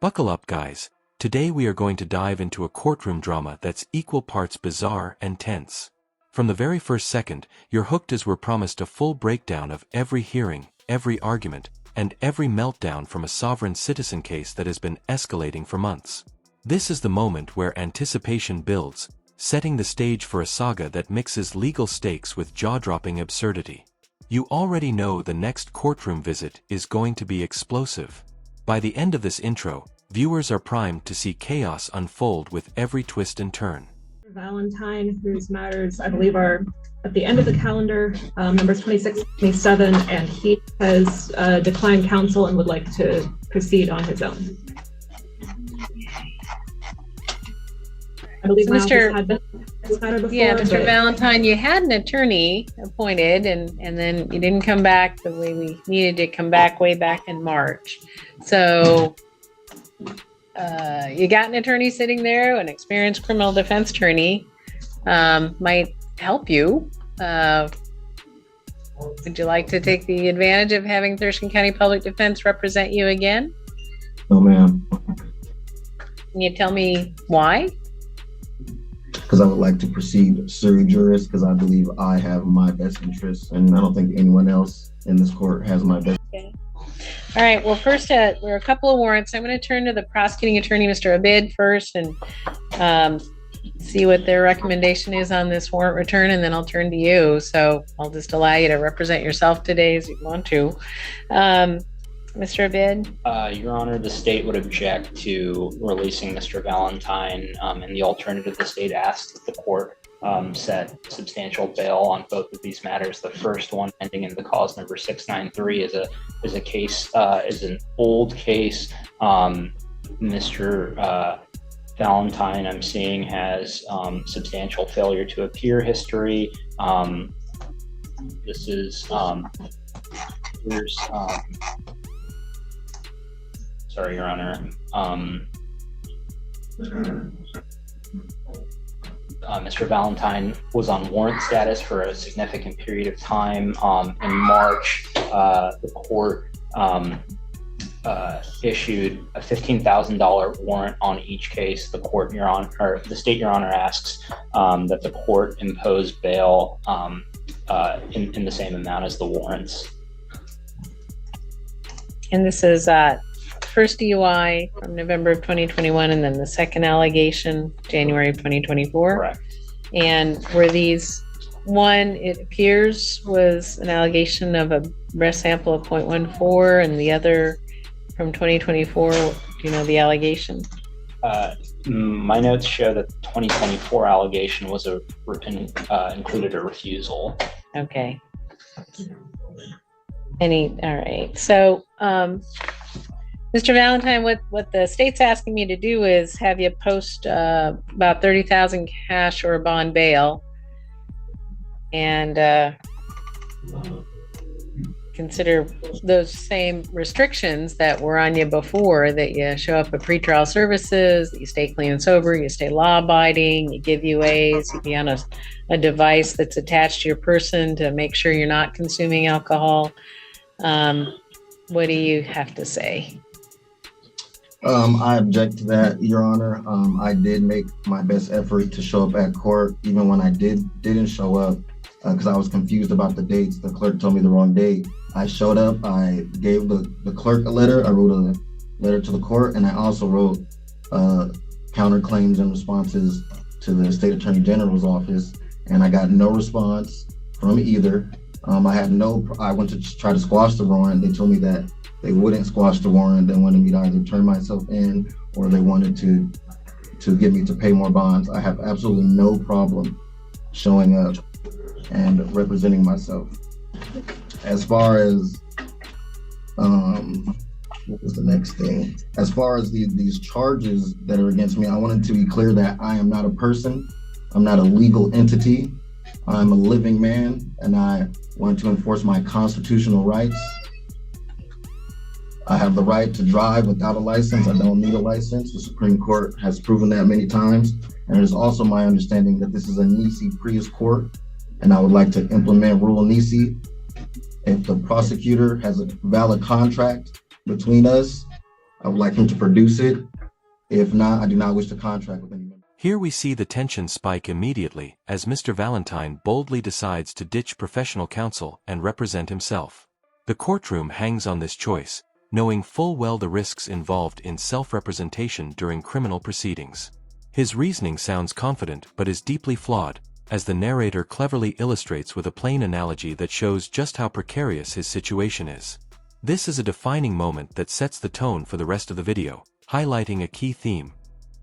Buckle up, guys. Today we are going to dive into a courtroom drama that's equal parts bizarre and tense. From the very first second, you're hooked as we're promised a full breakdown of every hearing, every argument, and every meltdown from a sovereign citizen case that has been escalating for months. This is the moment where anticipation builds, setting the stage for a saga that mixes legal stakes with jaw-dropping absurdity. You already know the next courtroom visit is going to be explosive. By the end of this intro, viewers are primed to see chaos unfold with every twist and turn. Valentine, whose matters I believe are at the end of the calendar, numbers 26, 27, and he has declined counsel and would like to proceed on his own. I believe Mr. had been this matter before. Yeah, Mr. Valentine, you had an attorney appointed and then you didn't come back the way we needed to come back way back in March. So you got an attorney sitting there, an experienced criminal defense attorney might help you. Would you like to take the advantage of having Thurston County Public Defense represent you again? No, ma'am. Can you tell me why? Because I would like to proceed sui juris, because I believe I have my best interests, and I don't think anyone else in this court has my best. Okay. All right. Well, first, there are a couple of warrants. I'm going to turn to the prosecuting attorney, Mr. Abid, first, and see what their recommendation is on this warrant return, and then I'll turn to you. So I'll just allow you to represent yourself today as you want to. Mr. Abid? Your Honor, the state would object to releasing Mr. Valentine, and the alternative, the state asks that the court set substantial bail on both of these matters. The first one, ending in the cause number 693, is a case, is an old case. Mr. Valentine, I'm seeing, has substantial failure to appear history. This is here's sorry, Your Honor. Mr. Valentine was on warrant status for a significant period of time. In March, the court issued a $15,000 warrant on each case. The court, Your Honor, or the state, Your Honor, asks that the court impose bail in the same amount as the warrants. And this is first DUI from November of 2021, and then the second allegation, January of 2024. Correct. And were these, one, it appears, was an allegation of a breath sample of 0.14, and the other from 2024, do you know the allegation? My notes show that the 2024 allegation was included a refusal. Okay. All right. So, Mr. Valentine, what the state's asking me to do is have you post about $30,000 cash or a bond bail, and consider those same restrictions that were on you before, that you show up at pretrial services, that you stay clean and sober, you stay law-abiding, you give UAs, you be on a device that's attached to your person to make sure you're not consuming alcohol. What do you have to say? I object to that, Your Honor. I did make my best effort to show up at court, even when I didn't show up, because I was confused about the dates. The clerk told me the wrong date. I showed up, I gave the clerk a letter, I wrote a letter to the court, and I also wrote counterclaims and responses to the State Attorney General's office, and I got no response from either. I went to try to squash the warrant. They told me that they wouldn't squash the warrant. They wanted me to either turn myself in, or they wanted to get me to pay more bonds. I have absolutely no problem showing up and representing myself. As far as what was the next thing? As far as these charges that are against me, I wanted to be clear that I am not a person. I'm not a legal entity. I'm a living man, and I want to enforce my constitutional rights. I have the right to drive without a license. I don't need a license. The Supreme Court has proven that many times. And it is also my understanding that this is a Nisi Prius court, and I would like to implement Rule Nisi. If the prosecutor has a valid contract between us, I would like him to produce it. If not, I do not wish to contract with any member. Here we see the tension spike immediately as Mr. Valentine boldly decides to ditch professional counsel and represent himself. The courtroom hangs on this choice, knowing full well the risks involved in self-representation during criminal proceedings. His reasoning sounds confident but is deeply flawed, as the narrator cleverly illustrates with a plain analogy that shows just how precarious his situation is. This is a defining moment that sets the tone for the rest of the video, highlighting a key theme: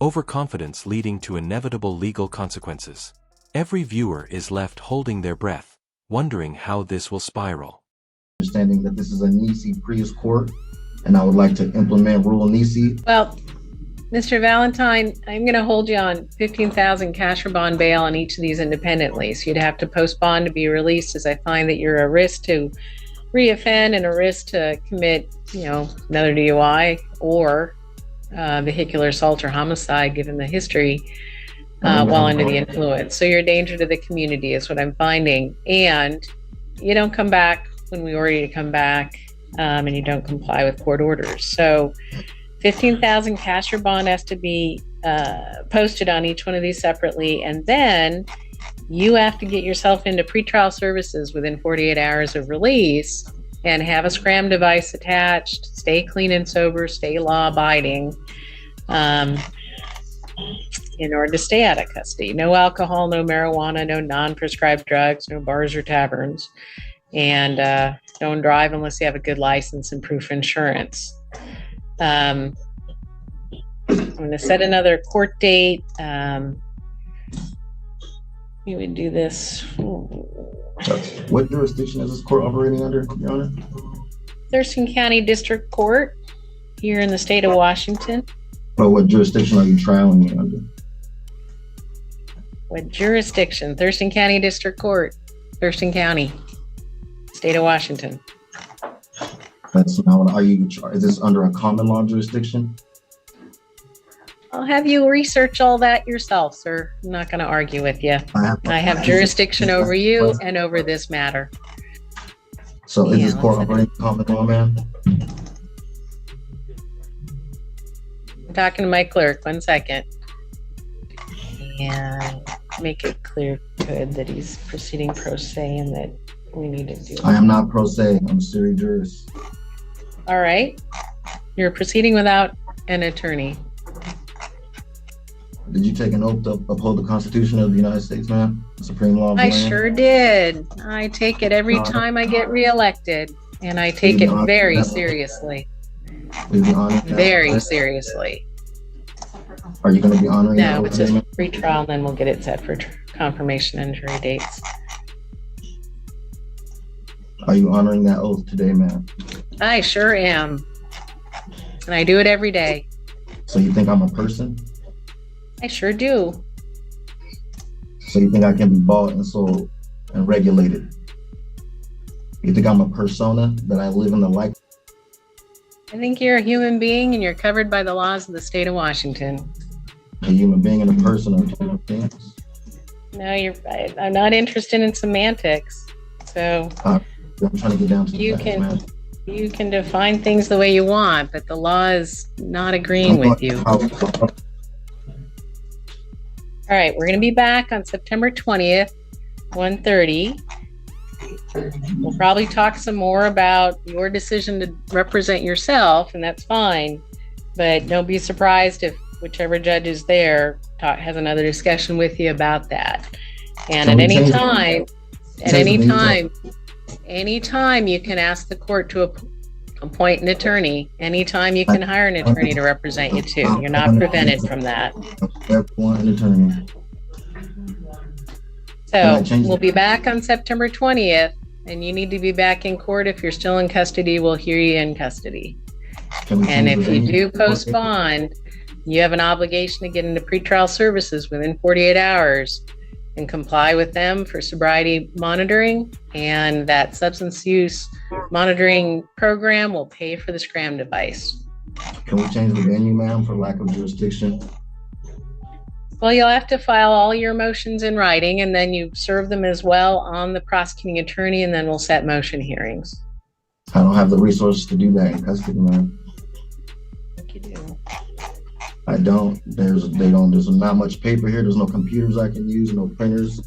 overconfidence leading to inevitable legal consequences. Every viewer is left holding their breath, wondering how this will spiral. Understanding that this is a Nisi Prius court, and I would like to implement Rule Nisi. Well, Mr. Valentine, I'm going to hold you on $15,000 cash or bond bail on each of these independently. So you'd have to post bond to be released, as I find that you're a risk to reoffend and a risk to commit, another DUI or vehicular assault or homicide, given the history, while under the influence. So you're a danger to the community is what I'm finding. And you don't come back when we order you to come back, and you don't comply with court orders. So $15,000 cash or bond has to be posted on each one of these separately, and then you have to get yourself into pretrial services within 48 hours of release and have a scram device attached, stay clean and sober, stay law-abiding, in order to stay out of custody. No alcohol, no marijuana, no non-prescribed drugs, no bars or taverns, and don't drive unless you have a good license and proof of insurance. I'm going to set another court date. We would do this. What jurisdiction is this court operating under, Your Honor? Thurston County District Court here in the state of Washington. But what jurisdiction are you trialing me under? What jurisdiction? Thurston County District Court, Thurston County, state of Washington. That's not what, is this under a common law jurisdiction? I'll have you research all that yourself, sir. I'm not going to argue with you. I have jurisdiction over you and over this matter. So is this court operating common law, ma'am? I'm talking to my clerk. 1 second. And make it clear, good, that he's proceeding pro se and that we need to do. I am not pro se. I'm a sui juris. All right. You're proceeding without an attorney. Did you take an oath to uphold the Constitution of the United States, ma'am? The supreme law of the I land? sure did. I take it every time I get reelected, and I take it very seriously. Will you be honoring that? Very seriously. Are you going to be honoring that No, oath it's just today, ma'am? free trial, and then we'll get it set for confirmation and jury dates. Are you honoring that oath today, ma'am? I sure am. And I do it every day. So you think I'm a person? I sure do. So you think I can be bought and sold and regulated? You think I'm a persona, that I live in the light? I think you're a human being and you're covered by the laws of the state of Washington. A human being and a person are two different things? No, I'm not interested in semantics. So I'm trying to get down to the facts, ma'am. You can define things the way you want, but the law is not agreeing with you. All right, we're going to be back on September 20th, 1:30. We'll probably talk some more about your decision to represent yourself, and that's fine. But don't be surprised if whichever judge is there has another discussion with you about that. And at any time, you can ask the court to appoint an attorney. Anytime you can hire an attorney to represent you too. You're not prevented from that. An attorney. So we'll be back on September 20th, and you need to be back in court. If you're still in custody, we'll hear you in custody. And if you do post bond, you have an obligation to get into pretrial services within 48 hours and comply with them for sobriety monitoring, and that substance use monitoring program will pay for the scram device. Can we change the venue, ma'am, for lack of jurisdiction? Well, you'll have to file all your motions in writing, and then you serve them as well on the prosecuting attorney, and then we'll set motion hearings. I don't have the resources to do that in custody, ma'am. think you do. I don't. There's not much paper here. There's no computers I can use, no printers.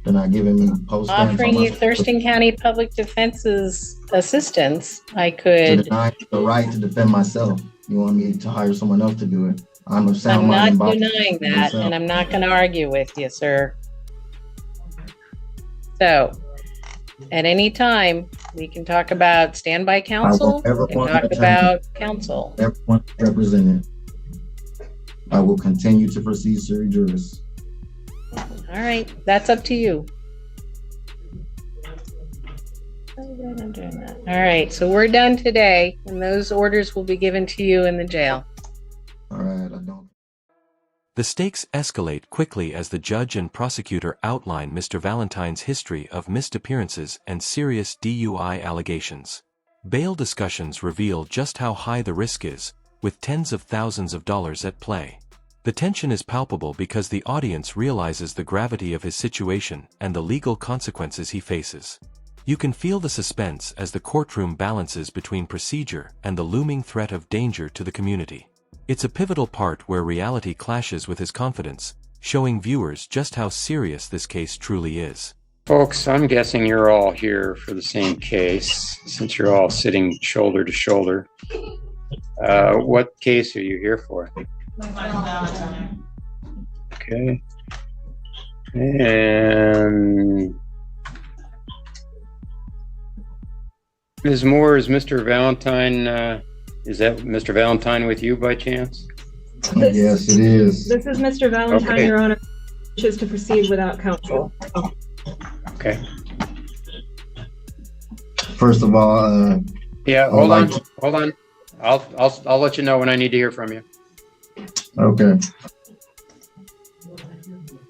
They're not giving me post stamps. Offering you Thurston County Public Defense's assistance, I To could. deny the right to defend myself. You want me to hire someone else to do it? I'm of sound I'm mind and not body. denying that, myself. and I'm not going to argue with you, sir. So, at any time, we can talk about standby counsel, ever we can want talk an attorney. about counsel. Everyone represented. I will continue to proceed sui juris. All right, that's up to you. I'm doing that. All right, so we're done today, and those orders will be given to you in the jail. All right, I don't. The stakes escalate quickly as the judge and prosecutor outline Mr. Valentine's history of missed appearances and serious DUI allegations. Bail discussions reveal just how high the risk is, with tens of thousands of dollars at play. The tension is palpable because the audience realizes the gravity of his situation and the legal consequences he faces. You can feel the suspense as the courtroom balances between procedure and the looming threat of danger to the community. It's a pivotal part where reality clashes with his confidence, showing viewers just how serious this case truly is. Folks, I'm guessing you're all here for the same case, since you're all sitting shoulder to shoulder. What case are you here for? Okay. And Ms. Moore, is Mr. Valentine, is that Mr. Valentine with you by chance? Yes, it is. This is Mr. Valentine, Okay. Your Honor, wishes to proceed without counsel. Okay. First of all, Yeah, would hold on, like hold on. I'll let you know when I need to hear from you. okay.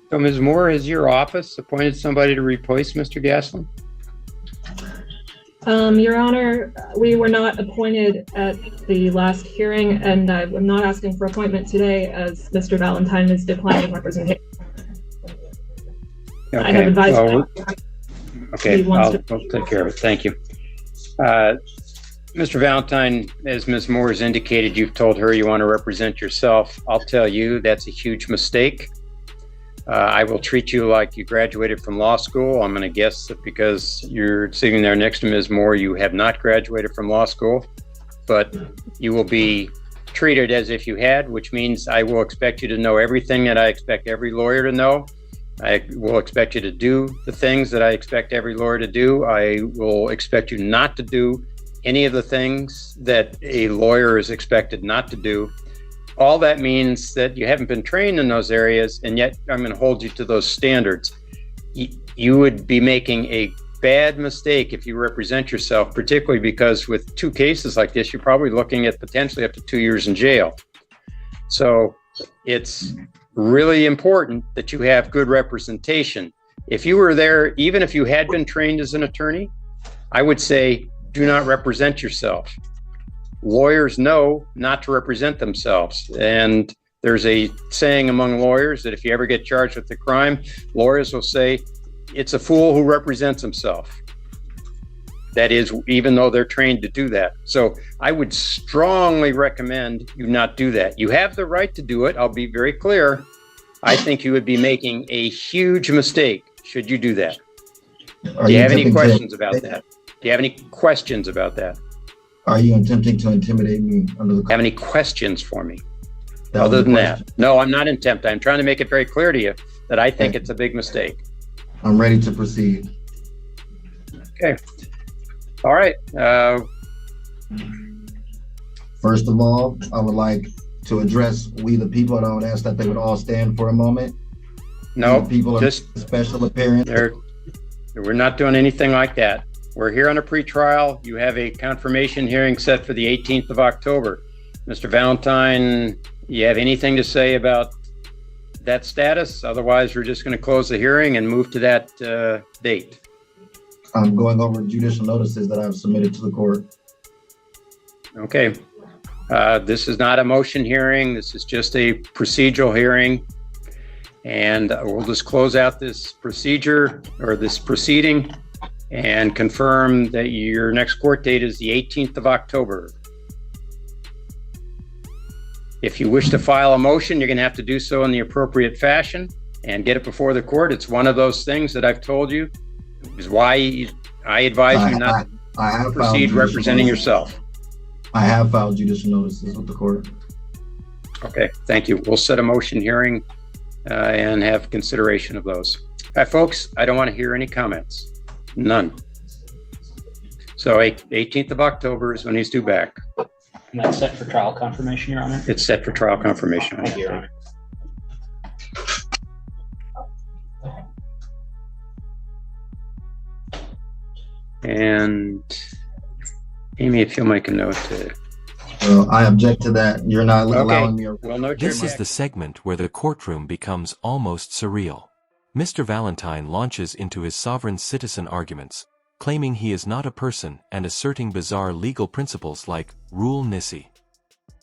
So, Ms. Moore, has your office appointed somebody to replace Mr. Gaslin? Your Honor, we were not appointed at the last hearing, and I'm not asking for appointment today as Mr. Valentine is declining representation. I have Okay, advised. well, okay, He wants I'll take care of it. Thank you. Mr. Valentine, as Ms. Moore has indicated, you've told her you want to represent yourself. I'll tell you that's a huge mistake. I will treat you like you graduated from law school. I'm going to guess that because you're sitting there next to Ms. Moore, you have not graduated from law school, but you will be treated as if you had, which means I will expect you to know everything that I expect every lawyer to know. I will expect you to do the things that I expect every lawyer to do. I will expect you not to do any of the things that a lawyer is expected not to do. All that means that you haven't been trained in those areas, and yet I'm going to hold you to those standards. You would be making a bad mistake if you represent yourself, particularly because with two cases like this, you're probably looking at potentially up to 2 years in jail. So it's really important that you have good representation. If you were there, even if you had been trained as an attorney, I would say do not represent yourself. Lawyers know not to represent themselves. And there's a saying among lawyers that if you ever get charged with a crime, lawyers will say, it's a fool who represents himself. That is, even though they're trained to do that. So I would strongly recommend you not do that. You have the right to do it. I'll be very clear. I think you would be making a huge mistake should you do that. Do you have any questions about that? Do you have any questions about that? Are you attempting to intimidate me under the? Have any questions for me That was other the than question. that? No, I'm not intent. I'm trying to make it very clear to you that I think it's a big mistake. I'm ready to proceed. Okay. All right. First of all, I would like to address we the people, and I would ask that they would all stand for a moment. No, The people are just special appearance. we're not doing anything like that. We're here on a pretrial. You have a confirmation hearing set for the 18th of October. Mr. Valentine, you have anything to say about that status? Otherwise, we're just going to close the hearing and move to that date. I'm going over judicial notices that I've submitted to the court. Okay. This is not a motion hearing. This is just a procedural hearing. And we'll just close out this procedure or this proceeding and confirm that your next court date is the 18th of October. If you wish to file a motion, you're going to have to do so in the appropriate fashion and get it before the court. It's one of those things that I've told you is why I advise you not to proceed representing yourself. I have filed judicial notices with the court. Okay, thank you. We'll set a motion hearing and have consideration of those. All right, folks, I don't want to hear any comments. None. So 18th of October is when he's due back. And that's set for trial confirmation, Your Honor? It's set for trial confirmation. Thank you, Your Honor. And Amy, if you'll make a note to... Well, I object to that. You're not allowing me. We'll note your This is the segment where the courtroom becomes almost surreal. Mr. Valentine launches into his sovereign citizen arguments, claiming he is not a person and asserting bizarre legal principles like rule nisi.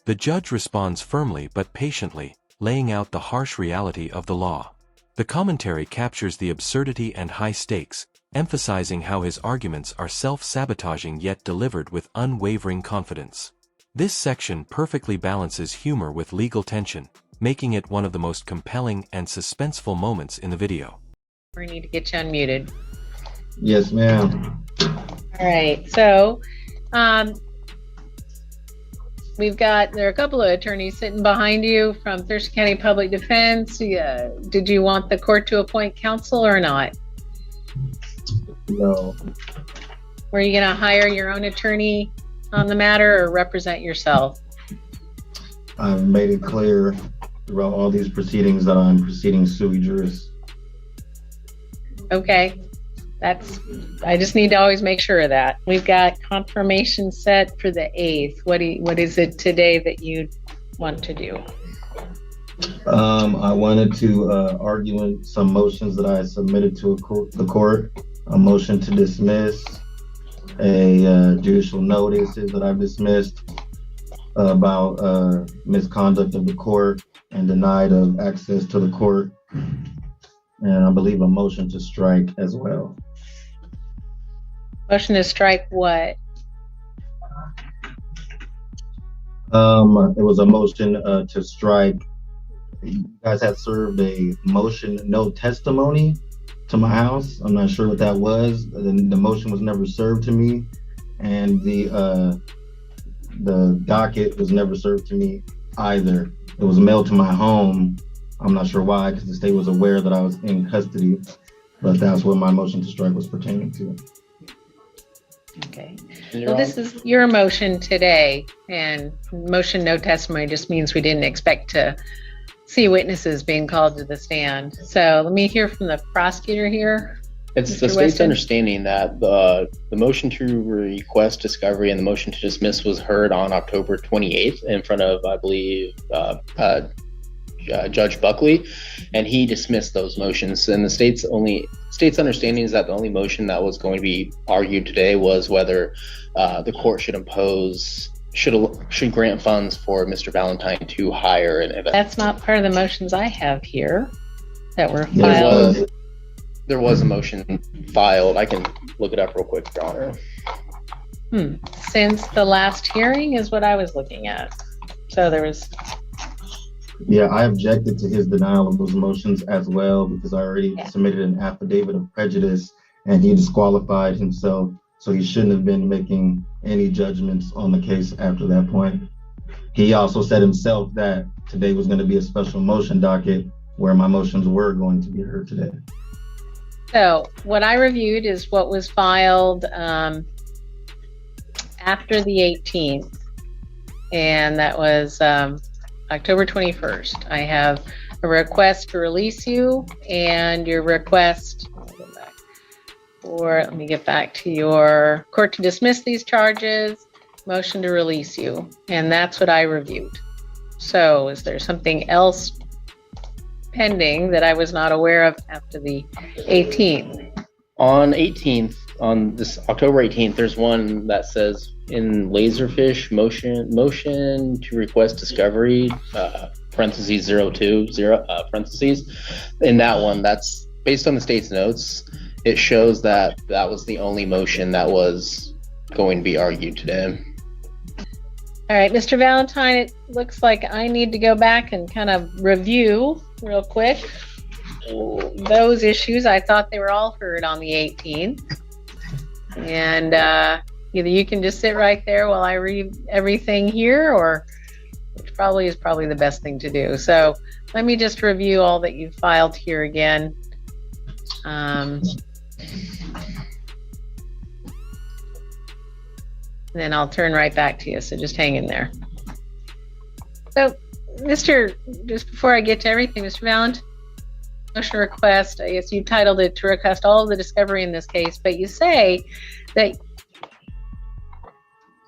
The judge responds firmly but patiently, laying out the harsh reality of the law. The commentary captures the absurdity and high stakes, emphasizing how his arguments are self-sabotaging yet delivered with unwavering confidence. This section perfectly balances humor with legal tension, making it one of the most compelling and suspenseful moments in the video. We need to get you unmuted. Yes, ma'am. All right, so there are a couple of attorneys sitting behind you from Thurston County Public Defense. Did you want the court to appoint counsel or not? No. Were you going to hire your own attorney on the matter or represent yourself? I've made it clear throughout all these proceedings that I'm proceeding sui juris. Okay. I just need to always make sure of that. We've got confirmation set for the 8th. What is it today that you want to do? I wanted to argue in some motions that I submitted to the court. A motion to dismiss, a judicial notices that I've dismissed about misconduct of the court and denied of access to the court, and I believe a motion to strike as well. Motion to strike what? It was a motion to strike. You guys had served a motion, no testimony, to my house. I'm not sure what that was. The motion was never served to me, and the docket was never served to me either. It was mailed to my home. I'm not sure why, because the state was aware that I was in custody, but that's what my motion to strike was pertaining to. Okay. Well, this is your motion today, and motion no testimony just means we didn't expect to see witnesses being called to the stand. So let me hear from the prosecutor here. It's Mr. the state's Weston? understanding that the motion to request discovery and the motion to dismiss was heard on October 28th in front of, I believe, Judge Buckley, and he dismissed those motions. And the state's understanding is that the only motion that was going to be argued today was whether the court should grant funds for Mr. Valentine to hire an event. That's not part of the motions I have here that were filed. There was a motion filed. I can look it up real quick, Your Honor. Since the last hearing is what I was looking at. So there was... Yeah, I objected to his denial of those motions as well, because I already submitted an affidavit of prejudice and he disqualified himself. So he shouldn't have been making any judgments on the case after that point. He also said himself that today was going to be a special motion docket where my motions were going to be heard today. So what I reviewed is what was filed after the 18th, and that was October 21st. I have a request to release you and your request, let me get back to your court to dismiss these charges, motion to release you, and that's what I reviewed. So is there something else pending that I was not aware of after the 18th? On this October 18th, there's one that says in Laserfish motion to request discovery, parentheses 020, parentheses. In that one, that's based on the state's notes. It shows that was the only motion that was going to be argued today. All right, Mr. Valentine, it looks like I need to go back and kind of review real quick those issues. I thought they were all heard on the 18th. And either you can just sit right there while I read everything here, or which probably is the best thing to do. So let me just review all that you've filed here again. Then I'll turn right back to you. So just hang in there. So, just before I get to everything, Mr. Valentine, motion request, I guess you titled it to request all of the discovery in this case, but you say that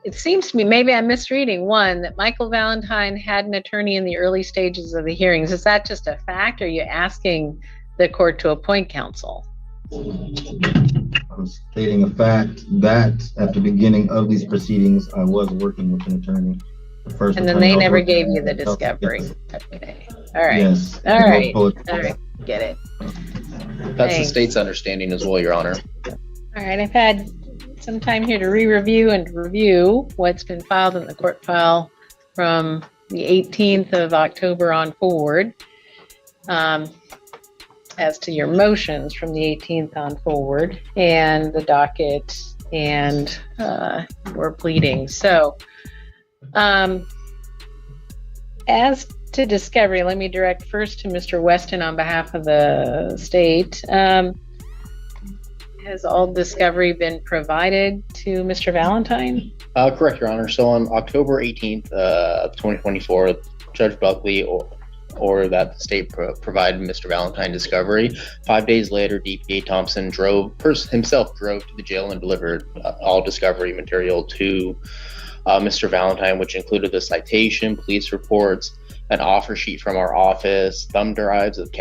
it seems to me, maybe I'm misreading, one, that Michael Valentine had an attorney in the early stages of the hearings. Is that just a fact, or are you asking the court to appoint counsel? I'm stating a fact that at the beginning of these proceedings, I was working with an attorney. And then they never gave you the discovery. Okay. All right. Yes. All right. All right. Get it. That's the state's understanding as well, Your Honor. All right. I've had some time here to re-review and review what's been filed in the court file from the 18th of October on forward. As to your motions from the 18th on forward, and the docket, and your pleadings. So, as to discovery, let me direct first to Mr. Weston on behalf of the state. Has all discovery been provided to Mr. Valentine? Correct, Your Honor. So on October 18th of 2024, Judge Buckley ordered that the state provide Mr. Valentine discovery. 5 days later, DPA Thompson himself drove to the jail and delivered all discovery material to Mr. Valentine, which included the citation, police reports, an offer sheet from our office, thumb drives of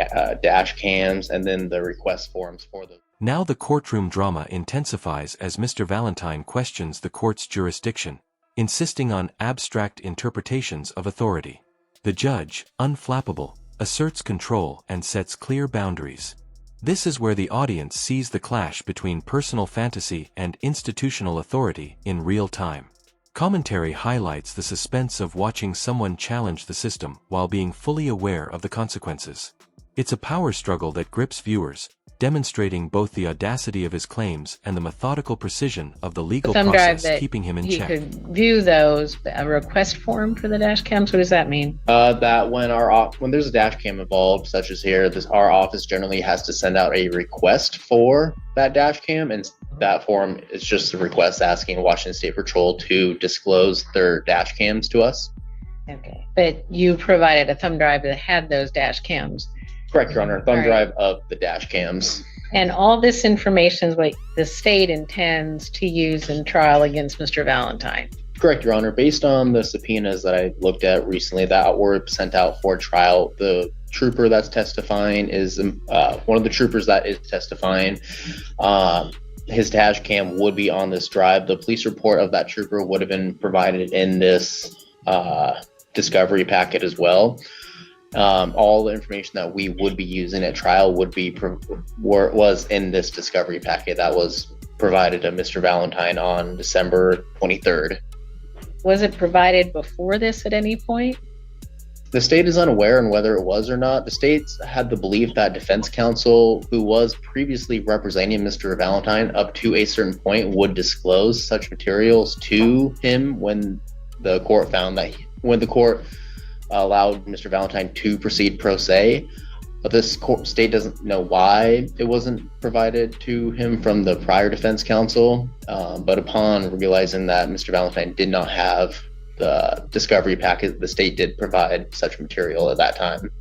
dash cams, and then the request forms for the. Now the courtroom drama intensifies as Mr. Valentine questions the court's jurisdiction, insisting on abstract interpretations of authority. The judge, unflappable, asserts control and sets clear boundaries. This is where the audience sees the clash between personal fantasy and institutional authority in real time. Commentary highlights the suspense of watching someone challenge the system while being fully aware of the consequences. It's a power struggle that grips viewers, demonstrating both the audacity of his claims and the methodical precision of the legal process keeping him in check. You could view those, a request form for the dash cams. What does that mean? That when there's a dash cam involved, such as here, our office generally has to send out a request for that dash cam, and that form is just a request asking Washington State Patrol to disclose their dash cams to us. Okay, but you provided a thumb drive that had those dash cams. Correct, Your Honor. Thumb drive of the dash cams. And all this information is what the state intends to use in trial against Mr. Valentine. Correct, Your Honor. Based on the subpoenas that I looked at recently that were sent out for trial, the trooper that's testifying is one of the troopers that is testifying. His dash cam would be on this drive. The police report of that trooper would have been provided in this discovery packet as well. All the information that we would be using at trial was in this discovery packet that was provided to Mr. Valentine on December 23rd. Was it provided before this at any point? The state is unaware on whether it was or not. The state had the belief that defense counsel, who was previously representing Mr. Valentine up to a certain point, would disclose such materials to him when the court allowed Mr. Valentine to proceed pro se. But this state doesn't know why it wasn't provided to him from the prior defense counsel. But upon realizing that Mr. Valentine did not have the discovery packet, the state did provide such material at that time.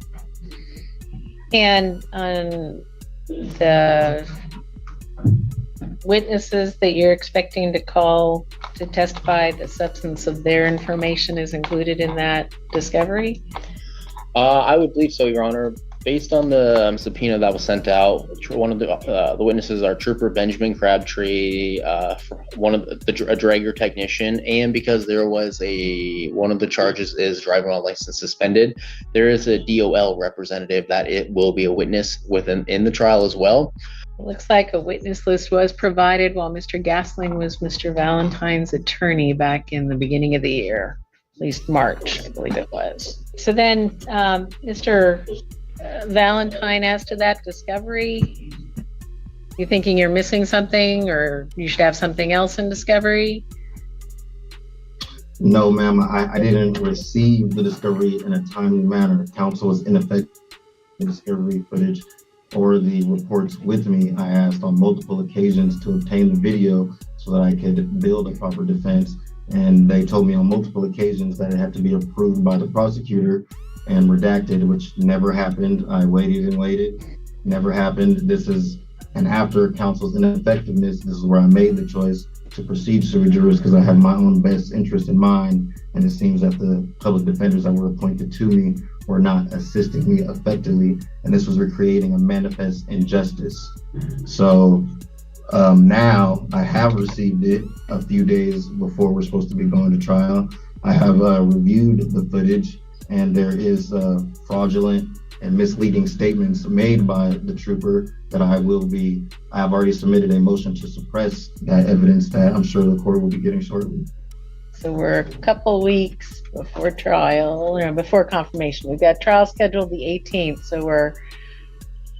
And on the witnesses that you're expecting to call to testify, the substance of their information is included in that discovery? I would believe so, Your Honor. Based on the subpoena that was sent out, one of the witnesses are Trooper Benjamin Crabtree, one of a dragger technician, and because there was one of the charges is driving while license suspended, there is a DOL representative that it will be a witness in the trial as well. It looks like a witness list was provided while Mr. Gasling was Mr. Valentine's attorney back in the beginning of the year. at least March, I believe it was. So then, Mr. Valentine, as to that discovery, you thinking you're missing something, or you should have something else in discovery? No, ma'am, I didn't receive the discovery in a timely manner. Counsel was ineffective in discovery footage or the reports with me. I asked on multiple occasions to obtain the video so that I could build a proper defense. And they told me on multiple occasions that it had to be approved by the prosecutor and redacted, which never happened. I waited and waited, never happened. And after counsel's ineffectiveness, this is where I made the choice to proceed sui juris because I had my own best interest in mind. And it seems that the public defenders that were appointed to me were not assisting me effectively. And this was creating a manifest injustice. So now I have received it a few days before we're supposed to be going to trial. I have reviewed the footage, and there is fraudulent and misleading statements made by the trooper that I have already submitted a motion to suppress that evidence that I'm sure the court will be getting shortly. So we're a couple weeks before trial, or before confirmation. We've got trial scheduled the 18th, so we're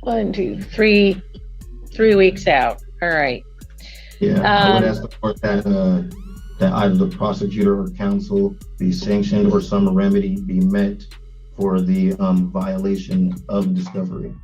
3 weeks out. All right. Yeah, I would ask the court that either the prosecutor or counsel be sanctioned or some remedy be met for the violation of the discovery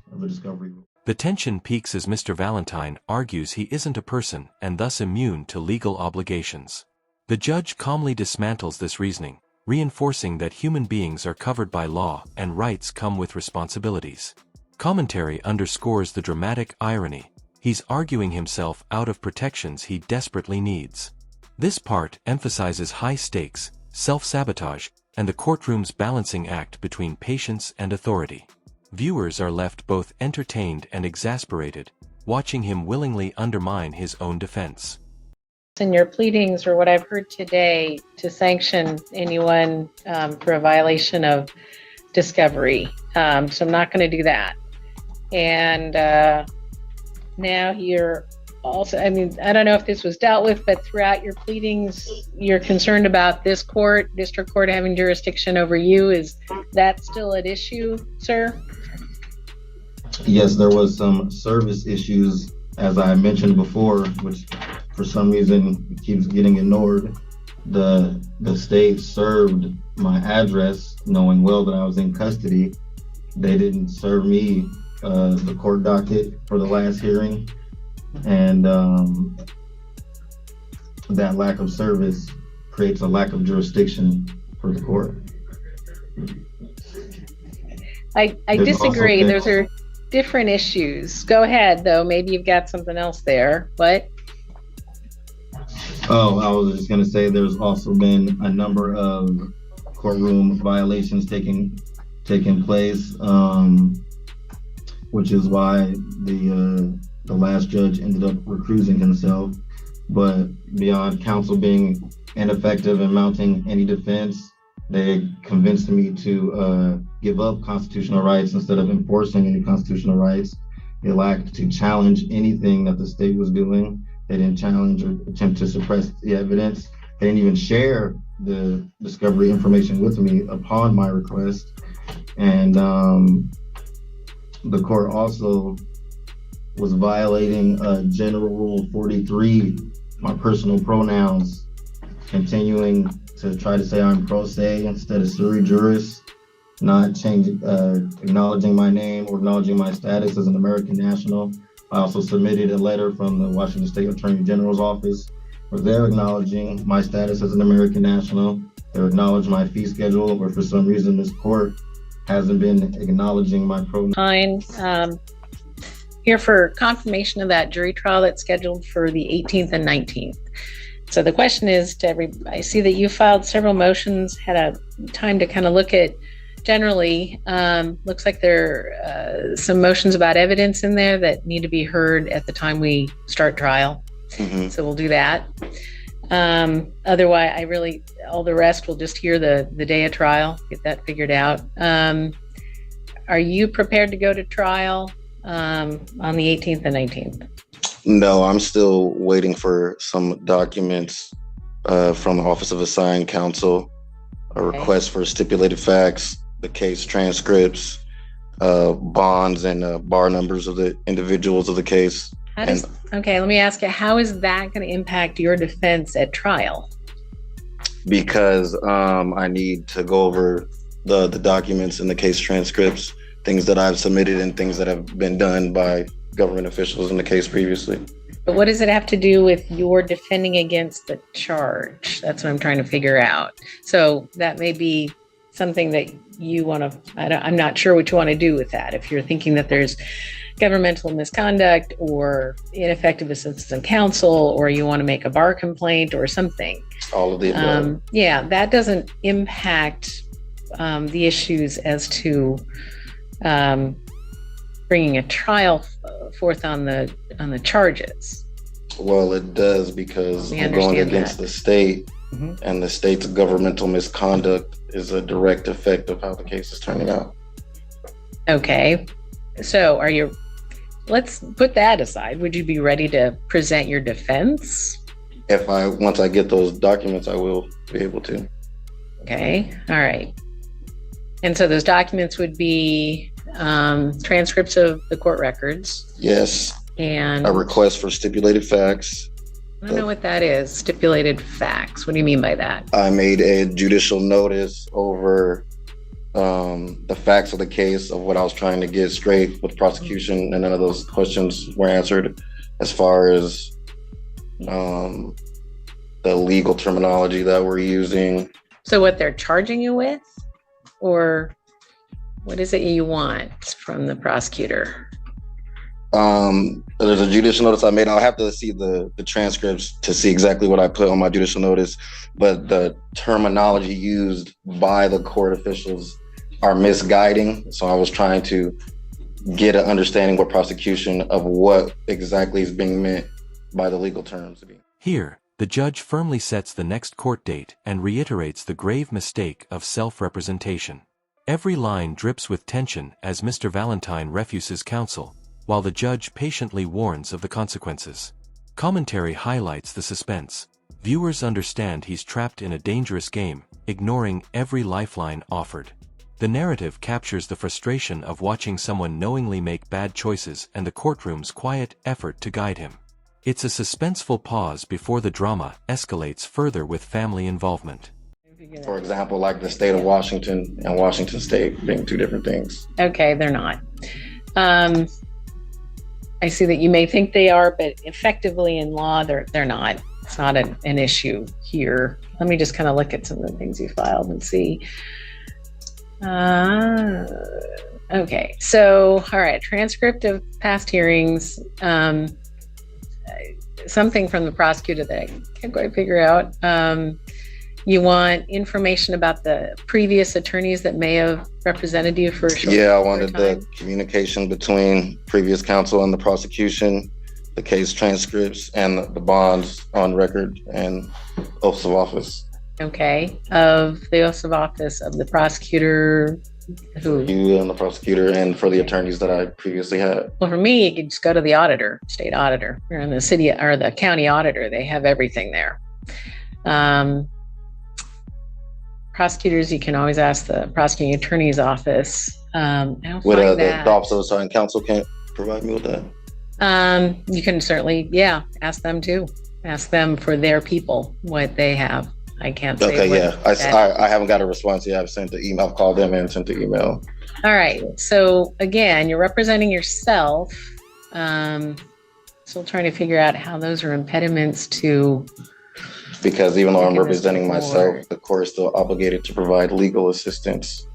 rule. The tension peaks as Mr. Valentine argues he isn't a person and thus immune to legal obligations. The judge calmly dismantles this reasoning, reinforcing that human beings are covered by law and rights come with responsibilities. Commentary underscores the dramatic irony. He's arguing himself out of protections he desperately needs. This part emphasizes high stakes, self-sabotage, and the courtroom's balancing act between patience and authority. Viewers are left both entertained and exasperated, watching him willingly undermine his own defense. In your pleadings, or what I've heard today, to sanction anyone for a violation of discovery. So I'm not going to do that. And now you're also, I don't know if this was dealt with, but throughout your pleadings, you're concerned about this district court having jurisdiction over you. Is that still at issue, sir? Yes, there was some service issues, as I mentioned before, which for some reason keeps getting ignored. The state served my address knowing well that I was in custody. They didn't serve me the court docket for the last hearing. And that lack of service creates a lack of jurisdiction for the court. I disagree. Those are different issues. Go ahead, though. Maybe you've got something else there. What? Oh, I was just going to say there's also been a number of courtroom violations taking place, which is why the last judge ended up recusing himself. But beyond counsel being ineffective in mounting any defense, they convinced me to give up constitutional rights instead of enforcing any constitutional rights. They lacked to challenge anything that the state was doing. They didn't challenge or attempt to suppress the evidence. They didn't even share the discovery information with me upon my request. And the court also was violating General Rule 43, my personal pronouns, continuing to try to say I'm pro se instead of sui juris, not acknowledging my name or acknowledging my status as an American national. I also submitted a letter from the Washington State Attorney General's office where they're acknowledging my status as an American national. They're acknowledging my fee schedule, but for some reason this court hasn't been acknowledging my pronouns. Here for confirmation of that jury trial that's scheduled for the 18th and 19th. So the question is to everybody, I see that you filed several motions, had a time to kind of look at generally, looks like there are some motions about evidence in there that need to be heard at the time we start trial. Mm-hmm. So we'll do that. Otherwise, all the rest we'll just hear the day of trial, get that figured out. Are you prepared to go to trial on the 18th and 19th? No, I'm still waiting for some documents from the Office of Assigned Counsel a request for stipulated facts, the case transcripts, bonds, and bar numbers of the individuals of the case. Okay, let me ask you, how is that going to impact your defense at trial? Because I need to go over the documents and the case transcripts, things that I've submitted and things that have been done by government officials in the case previously. But what does it have to do with your defending against the charge? That's what I'm trying to figure out. So that may be something that you want to, I'm not sure what you want to do with that. If you're thinking that there's governmental misconduct or ineffective assistance of counsel, or you want to make a bar complaint or something. All of the above. Yeah, that doesn't impact the issues as to bringing a trial forth on the charges. Well, it does, because I'm going against the state, and the state's governmental misconduct is a direct effect of how the case is turning out. Okay, so let's put that aside. Would you be ready to present your defense? Once I get those documents, I will be able to. Okay, all right. And so those documents would be transcripts of the court records. Yes. And a request for stipulated facts. I don't know what that is. Stipulated facts. What do you mean by that? I made a judicial notice over the facts of the case, of what I was trying to get straight with prosecution, and none of those questions were answered, as far as the legal terminology that we're using. So what they're charging you with, or what is it you want from the prosecutor? There's a judicial notice I made. I'll have to see the transcripts to see exactly what I put on my judicial notice, but the terminology used by the court officials are misguiding. So I was trying to get an understanding with prosecution of what exactly is being meant by the legal terms. Here, the judge firmly sets the next court date and reiterates the grave mistake of self-representation. Every line drips with tension as Mr. Valentine refuses counsel, while the judge patiently warns of the consequences. Commentary highlights the suspense. Viewers understand he's trapped in a dangerous game, ignoring every lifeline offered. The narrative captures the frustration of watching someone knowingly make bad choices and the courtroom's quiet effort to guide him. It's a suspenseful pause before the drama escalates further with family involvement. For example, like the state of Washington and Washington State being two different things. Okay, they're not. I see that you may think they are, but effectively in law, they're not. It's not an issue here. Let me just kind of look at some of the things you filed and see. Okay, so, all right, transcript of past hearings. Something from the prosecutor that I can't quite figure out. You want information about the previous attorneys that may have represented you for a short I wanted the communication between previous counsel and the prosecution, the case transcripts, and the bonds on record and oaths of office. Okay, of the oaths of office of the prosecutor, who? You and the prosecutor, and for the attorneys that I previously had. Well, for me, you could just go to the auditor, state auditor, or in the city or the county auditor. They have everything there. Prosecutors, you can always ask the prosecuting attorney's office. The Office of Assigned Counsel can't provide me with that? You can certainly, ask them too. Ask them for their people what they have. I can't say. Okay, I haven't got a response yet. I've sent the email. I've called them and sent the email. All right. So again, you're representing yourself. Still trying to figure out how those are impediments to. Because even though I'm representing myself, the court is still obligated to provide legal assistance.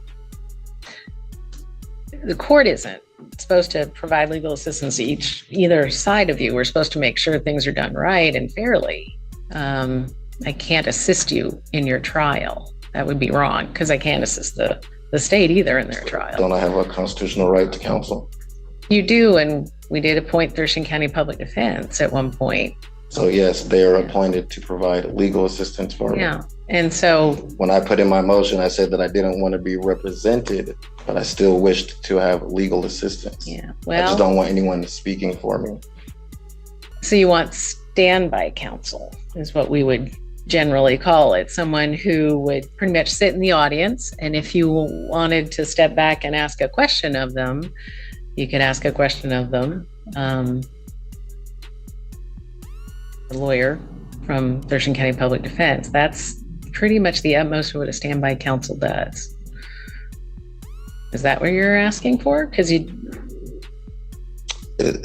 The court isn't supposed to provide legal assistance to either side of you. We're supposed to make sure things are done right and fairly. I can't assist you in your trial. That would be wrong, because I can't assist the state either in their trial. Don't I have a constitutional right to counsel? You do, and we did appoint Thurston County Public Defense at one point. So yes, they are appointed to provide legal assistance for me. Yeah, and so when I put in my motion, I said that I didn't want to be represented, but I still wished to have legal assistance. Yeah, I just don't want anyone speaking for me. So you want standby counsel is what we would generally call it, someone who would pretty much sit in the audience. And if you wanted to step back and ask a question of them, you could ask a question of them. A lawyer from Thurston County Public Defense. That's pretty much the utmost of what a standby counsel does. Is that what you're asking for? Because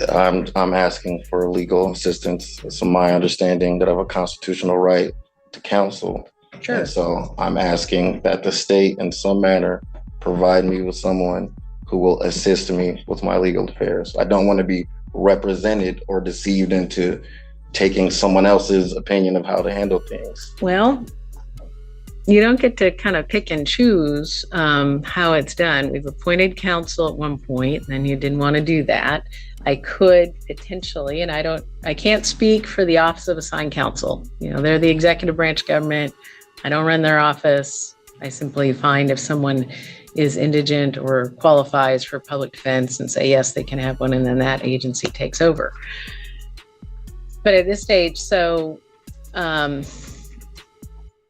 I'm asking for legal assistance. It's my understanding that I have a constitutional right to counsel. Sure. And so I'm asking that the state in some manner provide me with someone who will assist me with my legal affairs. I don't want to be represented or deceived into taking someone else's opinion of how to handle things. Well, you don't get to kind of pick and choose how it's done. We've appointed counsel at one point, and you didn't want to do that. I could potentially, and I can't speak for the Office of Assigned Counsel. They're the executive branch government. I don't run their office. I simply find if someone is indigent or qualifies for public defense and say, yes, they can have one, and then that agency takes over. But at this stage,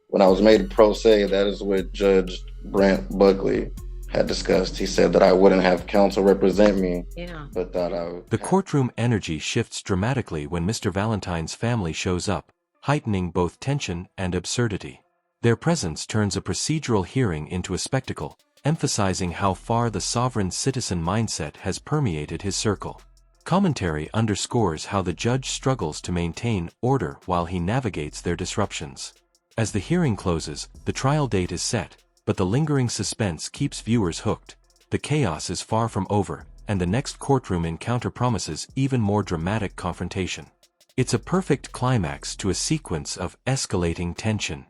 when I was made pro se, that is what Judge Brent Buckley had discussed. He said that I wouldn't have counsel represent me, but that I would. The courtroom energy shifts dramatically when Mr. Valentine's family shows up, heightening both tension and absurdity. Their presence turns a procedural hearing into a spectacle, emphasizing how far the sovereign citizen mindset has permeated his circle. Commentary underscores how the judge struggles to maintain order while he navigates their disruptions. As the hearing closes, the trial date is set, but the lingering suspense keeps viewers hooked. The chaos is far from over, and the next courtroom encounter promises even more dramatic confrontation. It's a perfect climax to a sequence of escalating tension.